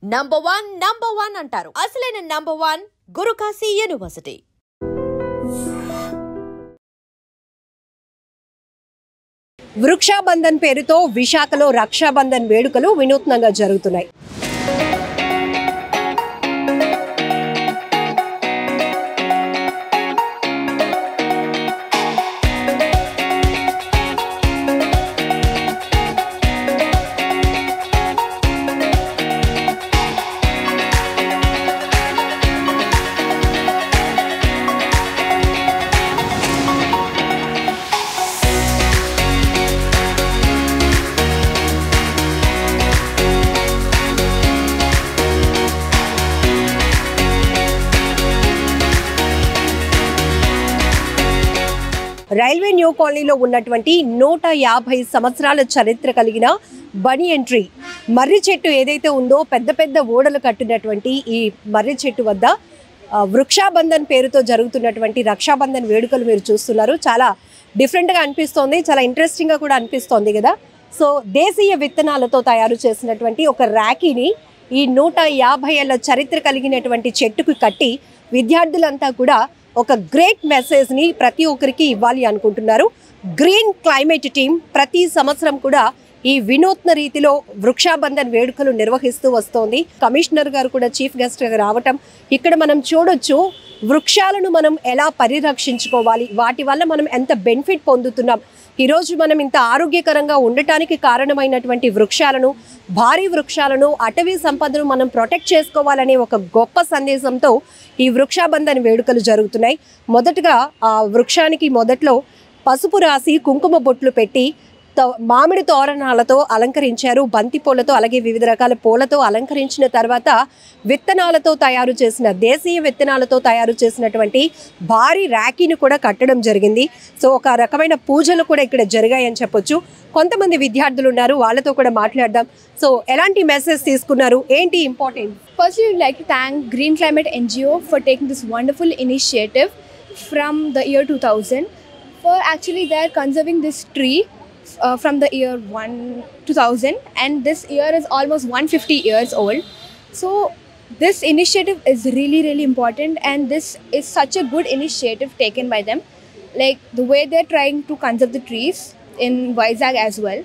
Number one అంటారు. అసలైన number one Guru Kashi university. Vrikshabandhan పేరుతో విశాఖలో రక్షాబంధన్ వేడుకలు వినూత్నంగా జరుగుతున్నాయి. రైల్వే న్యూ కాలనీలో ఉన్నటువంటి 150 సంవత్సరాల చరిత్ర కలిగిన బనియన్ ట్రీ మర్రి చెట్టు ఏదైతే ఉందో పెద్ద పెద్ద ఓడలు కట్టినటువంటి ఈ మర్రి చెట్టు వద్ద వృక్షాబంధన్ పేరుతో జరుగుతున్నటువంటి రక్షాబంధన్ వేడుకలు మీరు చూస్తున్నారు. చాలా డిఫరెంట్గా అనిపిస్తోంది, చాలా ఇంట్రెస్టింగ్గా కూడా అనిపిస్తోంది కదా. సో దేశీయ విత్తనాలతో తయారు చేసినటువంటి ఒక రాఖీని ఈ 150 ఏళ్ల చరిత్ర కలిగినటువంటి చెట్టుకు కట్టి విద్యార్థులంతా కూడా ఒక గ్రేట్ మెసేజ్ని ప్రతి ఒక్కరికి ఇవ్వాలి అనుకుంటున్నారు. గ్రీన్ క్లైమేట్ టీం ప్రతి సంవత్సరం కూడా ఈ వినూత్న రీతిలో వృక్షాబంధన్ వేడుకలు నిర్వహిస్తూ వస్తోంది. కమిషనర్ గారు కూడా చీఫ్ గెస్ట్గా రావటం ఇక్కడ మనం చూడొచ్చు. వృక్షాలను మనం ఎలా పరిరక్షించుకోవాలి, వాటి వల్ల మనం ఎంత బెనిఫిట్ పొందుతున్నాం, ఈరోజు మనం ఇంత ఆరోగ్యకరంగా ఉండటానికి కారణమైనటువంటి వృక్షాలను, భారీ వృక్షాలను, అటవీ సంపదను మనం ప్రొటెక్ట్ చేసుకోవాలనే ఒక గొప్ప సందేశంతో ఈ వృక్షాబంధన్ వేడుకలు జరుగుతున్నాయి. మొదటగా ఆ వృక్షానికి మొదట్లో పసుపు రాసి కుంకుమ బొట్లు పెట్టి మామిడి తోరణాలతో అలంకరించారు, బంతి పూలతో, అలాగే వివిధ రకాల పూలతో అలంకరించిన తర్వాత విత్తనాలతో తయారు చేసిన దేశీయ విత్తనాలతో తయారు చేసినటువంటి భారీ రాఖీని కూడా కట్టడం జరిగింది. సో ఒక రకమైన పూజలు కూడా ఇక్కడ జరిగాయని చెప్పొచ్చు. కొంతమంది విద్యార్థులు ఉన్నారు, వాళ్ళతో కూడా మాట్లాడదాం. సో ఎలాంటి మెసేజ్ తీసుకున్నారు, ఏంటి important? Firstly, we would like to thank Green Climate NGO for taking this wonderful initiative from the year 2000 for actually they're conserving this tree from the year 2000, and this year is almost 150 years old. So this initiative is really important, and this is such a good initiative taken by them, like the way they're trying to conserve the trees in Vizag as well.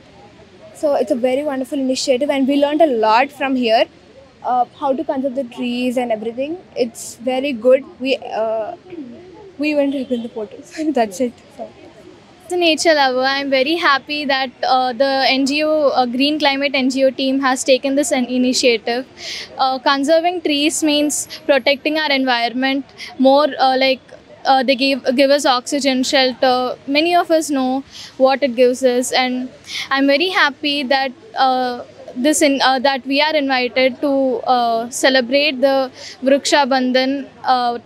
So it's a very wonderful initiative, and we learned a lot from here, how to conserve the trees and everything. It's very good. We went to look in the photos. That's it. So. As a nature lover, I'm very happy that the NGO, Green Climate NGO team has taken this initiative. Conserving trees means protecting our environment more, they give us oxygen, shelter. Many of us know what it gives us, and I'm very happy that that we are invited to celebrate the Vrikshabandhan,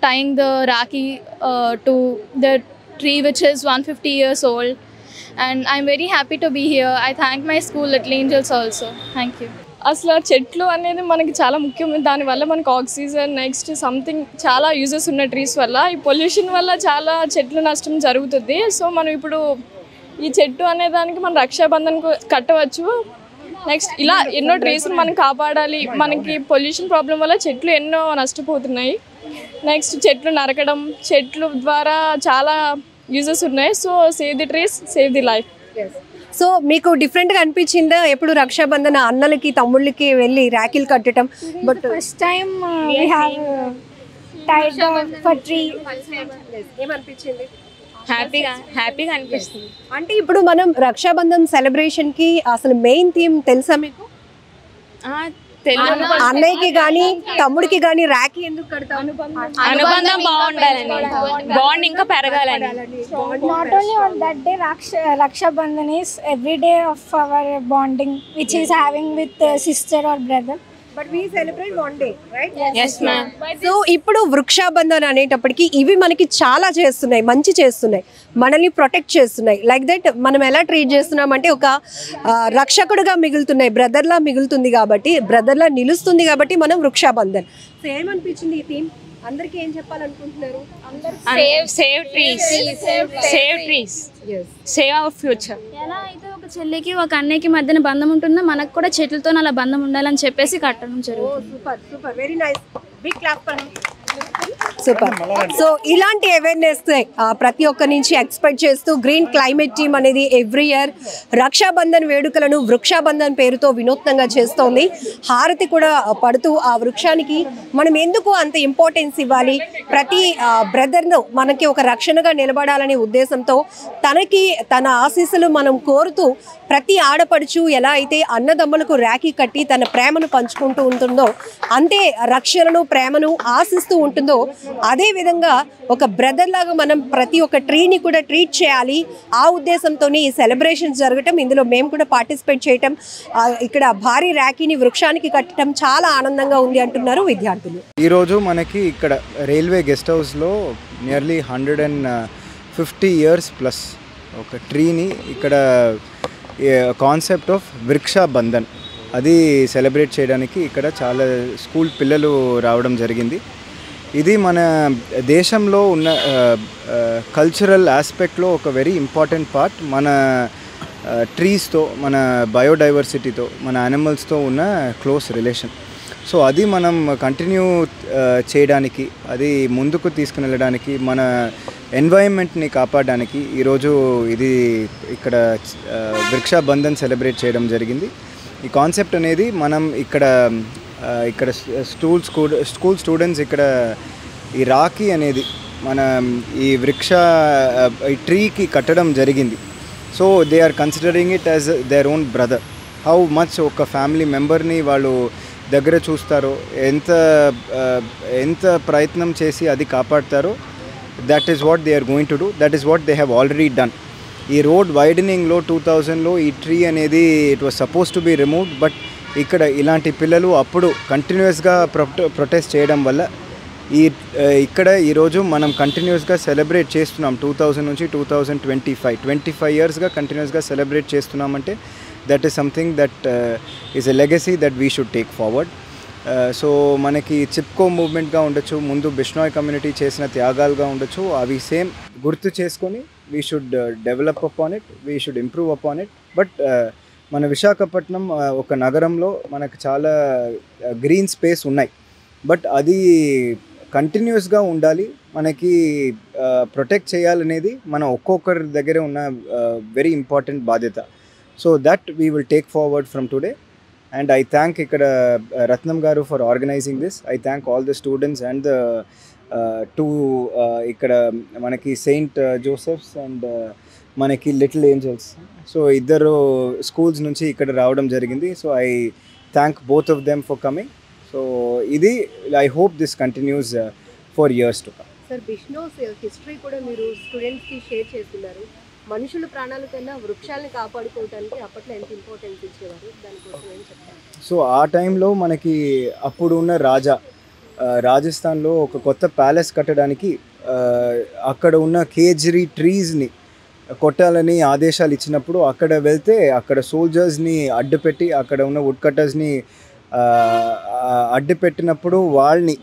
tying the Rakhi to the tree which is 150 years old, and I'm very happy to be here. I thank my school Little Angels also. Thank you. అసలు చెట్లు అనేది మనకి చాలా ముఖ్యం. దానివల్ల మనకు oxygen, next something చాలా uses ఉన్న ట్రీస్ వల్ల. ఈ పొల్యూషన్ వల్ల చాలా చెట్లు నష్టం జరుగుతుంది. సో మనం ఇప్పుడు ఈ చెట్టు అనే దానికి మనం రక్షాబంధన్ కట్టవచ్చు. నెక్స్ట్ ఇలా ఎన్నో ట్రీస్ని మనం కాపాడాలి. మనకి పొల్యూషన్ ప్రాబ్లం వల్ల చెట్లు ఎన్నో నష్టపోతున్నాయి. నెక్స్ట్ చెట్లు నరకడం, చెట్లు ద్వారా చాలా యూజెస్ ఉన్నాయి. So save the trees, save the life. So మీకు డిఫరెంట్గా అనిపించిందా ఎప్పుడు రక్షాబంధన అన్నలకి తమ్ముళ్ళకి వెళ్ళి రాఖీలు కట్టడం? But first time we have tied for tree. ఏమనిపించింది? హ్యాపీగా అనిపిస్తుంది. అంటే ఇప్పుడు మనం రక్షాబంధన్ సెలబ్రేషన్కి అసలు మెయిన్ థీమ్ తెలుసా మీకు? అన్నయ్యకి కానీ తమ్ముడికి కానీ రాఖీ ఎందుకు కడతాం? అనుబంధం బాగుండాలని, బాండ్ ఇంకా పెరగాలని. Not only on that day, Raksha Bandhan is every day of our bonding which is having with sister or brother. But we celebrate one day, right? Yes ma'am. So ఇప్పుడు వృక్షాబంధన్ అనేటప్పటికి ఇవి మనకి చాలా చేస్తున్నాయి, మంచి చేస్తున్నాయి, మనల్ని ప్రొటెక్ట్ చేస్తున్నాయి. లైక్ దట్ మనం ఎలా ట్రీట్ చేస్తున్నాం అంటే ఒక రక్షకుడుగా మిగులుతున్నాయి, బ్రదర్లా మిగులుతుంది కాబట్టి, బ్రదర్లా నిలుస్తుంది కాబట్టి మనం వృక్షాబంధన్. సో ఏమనిపించింది ఈ థీమ్? అందరికీ ఏం చెప్పాలనుకుంటున్నారు? save trees, save our future. ఎలా అయితే ఒక చెల్లికి ఒక అన్నయ్యకి మధ్యన బంధం ఉంటుందో మనకు కూడా చెట్లతో అలా బంధం ఉండాలని చెప్పేసి కట్టడం జరుగుతుంది. Super very nice, big clap for him. Super. So ఇలాంటి అవేర్నెస్ ప్రతి ఒక్క నుంచి ఎక్స్పెక్ట్ చేస్తూ గ్రీన్ క్లైమేట్ టీమ్ అనేది ఎవ్రీ ఇయర్ రక్షాబంధన్ వేడుకలను వృక్షాబంధన్ పేరుతో వినూత్నంగా చేస్తోంది. హారతి కూడా పడుతూ ఆ వృక్షానికి మనం ఎందుకు అంత ఇంపార్టెన్స్ ఇవ్వాలి, ప్రతి బ్రదర్ను మనకి ఒక రక్షణగా నిలబడాలనే ఉద్దేశంతో తన ఆశీస్సులు మనం కోరుతూ ప్రతి ఆడపడుచు ఎలా అయితే అన్నదమ్ములకు రాఖీ కట్టి తన ప్రేమను పంచుకుంటూ ఉంటుందో, అంతే రక్షణను ప్రేమను ఆశిస్తూ ఉంటుందో, అదే విధంగా ఒక బ్రదర్ లాగా మనం ప్రతి ఒక్క ట్రీని కూడా ట్రీట్ చేయాలి. ఆ ఉద్దేశంతోనే ఈ సెలబ్రేషన్స్ జరగటం, ఇందులో మేము కూడా పార్టిసిపేట్ చేయటం, ఇక్కడ భారీ రాఖీని వృక్షానికి కట్టడం చాలా ఆనందంగా ఉంది అంటున్నారు విద్యార్థులు. ఈరోజు మనకి ఇక్కడ రైల్వే గెస్ట్ హౌస్లో నియర్లీ 150 ఇయర్స్ ప్లస్ ఒక ట్రీని ఇక్కడ కాన్సెప్ట్ ఆఫ్ వృక్షాబంధన్ అది సెలబ్రేట్ చేయడానికి ఇక్కడ చాలా స్కూల్ పిల్లలు రావడం జరిగింది. ఇది మన దేశంలో ఉన్న కల్చరల్ ఆస్పెక్ట్లో ఒక వెరీ ఇంపార్టెంట్ పార్ట్. మన ట్రీస్తో, మన బయోడైవర్సిటీతో, మన యానిమల్స్తో ఉన్న క్లోజ్ రిలేషన్. సో అది మనం కంటిన్యూ చేయడానికి, అది ముందుకు తీసుకుని వెళ్ళడానికి, మన ఎన్వైరన్మెంట్ని కాపాడడానికి ఈరోజు ఇది ఇక్కడ వృక్షాబంధన్ సెలబ్రేట్ చేయడం జరిగింది. ఈ కాన్సెప్ట్ అనేది మనం ఇక్కడ స్కూల్ స్టూడెంట్స్ ఇక్కడ ఈ రాఖీ అనేది మన ఈ ఈ ట్రీకి కట్టడం జరిగింది. So they are considering it as their own brother. How much ఒక ఫ్యామిలీ మెంబర్ని వాళ్ళు దగ్గర చూస్తారో, ఎంత ప్రయత్నం చేసి అది కాపాడతారో, that is what they are going to do, that is what they have already done. ఈ రోడ్ వైడనింగ్లో 2000లో ఈ ట్రీ అనేది it was suppose to be removed, but ఇక్కడ ఇలాంటి పిల్లలు అప్పుడు కంటిన్యూస్గా ప్రొటెస్ట్ చేయడం వల్ల ఇక్కడ ఈరోజు మనం కంటిన్యూస్గా సెలబ్రేట్ చేస్తున్నాం. 2000 నుంచి 2025 ఇయర్స్గా కంటిన్యూస్గా సెలబ్రేట్ చేస్తున్నామంటే that is something that is a legacy that we should take forward. So మనకి చిప్కో మూవ్మెంట్గా ఉండొచ్చు, ముందు బిష్నాయ్ కమ్యూనిటీ చేసిన త్యాగాలుగా ఉండొచ్చు, అవి సేమ్ గుర్తు చేసుకొని we should develop upon it, we should improve upon it. But మన విశాఖపట్నం ఒక నగరంలో మనకు చాలా గ్రీన్ స్పేస్ ఉన్నాయి, బట్ అది కంటిన్యూస్గా ఉండాలి, మనకి ప్రొటెక్ట్ చేయాలనేది మన ఒక్కొక్కరి దగ్గర ఉన్న వెరీ ఇంపార్టెంట్ బాధ్యత. So that we will take forward from today. And I thank ikkada Ratnam garu for organizing this. I thank all the students and the two ikkada manaki Saint Joseph's and manaki Little Angels. So iddaru schools nunchi ikkada raavadam jarigindi. So I thank both of them for coming. So idi I hope this continues for years to come. Sir, Bishno's history kuda meeru students ki share chestunaru. మనుషుల ప్రాణాల కన్నా వృక్షాలను కాపాడుకోవడానికి అప్పట్లో ఎంత importance ఇచ్చేవారు, దానికోసం ఏం చెప్తారు? సో ఆ టైంలో మనకి అప్పుడు ఉన్న రాజస్థాన్లో ఒక కొత్త ప్యాలెస్ కట్టడానికి అక్కడ ఉన్న కేజ్రీ ట్రీస్ని కొట్టాలని ఆదేశాలు ఇచ్చినప్పుడు అక్కడ వెళ్తే అక్కడ సోల్జర్స్ని అడ్డుపెట్టి అక్కడ ఉన్న వుడ్ కట్టర్స్ని అడ్డుపెట్టినప్పుడు వాళ్ళని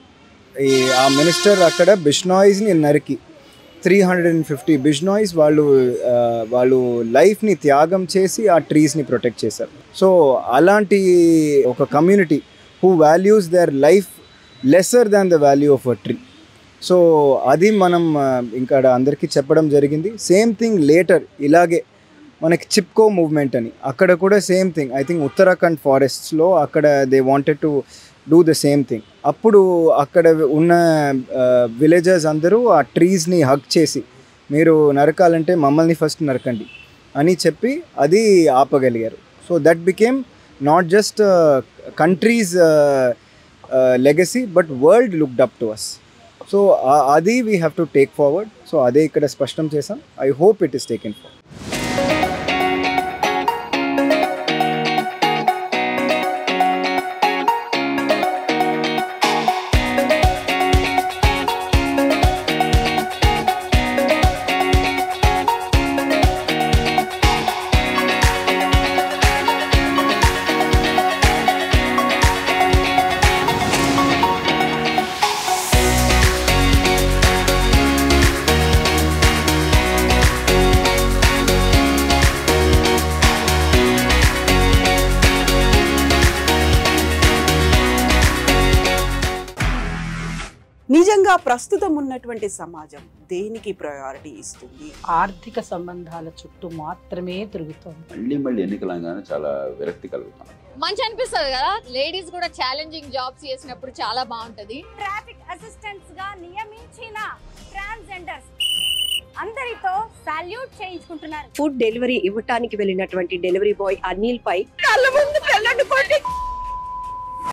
ఆ మినిస్టర్ అక్కడ బిష్నాయ్స్ని నరికి 350 బిష్నాయ్స్ వాళ్ళు లైఫ్ని త్యాగం చేసి ఆ ట్రీస్ని ప్రొటెక్ట్ చేశారు. సో అలాంటి ఒక community who values their life lesser than the value of a tree. So అది మనం ఇంకా అందరికీ చెప్పడం జరిగింది. సేమ్ థింగ్ లేటర్ ఇలాగే మనకి చిప్కో మూవ్మెంట్ అని అక్కడ కూడా same thing. I think Uttarakhand ఫారెస్ట్స్లో అక్కడ they wanted to do the same thing. అప్పుడు అక్కడ ఉన్న విలేజర్స్ అందరూ ఆ ట్రీస్ని హగ్ చేసి మీరు నరకాలంటే మమ్మల్ని ఫస్ట్ నరకండి అని చెప్పి అది ఆపగలిగారు. So that became not just countries legacy but world looked up to us. So అది we have to take forward. So అదే ఇక్కడ స్పష్టం చేసాం. I hope it is taken forward. నిజంగా ప్రస్తుతం ఉన్నటువంటి సమాజం దేనికి ప్రయారిటీ ఇస్తుంది? ఆర్థిక సంబంధాల చుట్టూ మాత్రమే తిరుగుతోంది. మళ్ళీ ఎన్నికలంగానే చాలా విరక్తి కలుగుతాం. మంచి అనిపిస్తుంది కదా, లేడీస్ కూడా ఛాలెంజింగ్ జాబ్స్ చేసినప్పుడు చాలా బాగుంటది. ట్రాఫిక్ అసిస్టెంట్స్ గా నియమించిన ట్రాన్స్జెండర్స్ అందరితో సాల్యూట్ చేయించుకుంటున్నారు. ఫుడ్ డెలివరీ ఇవ్వటానికి వెళ్ళినటువంటి డెలివరీ బాయ్ అనిల్ పై కళ్ళ ముందు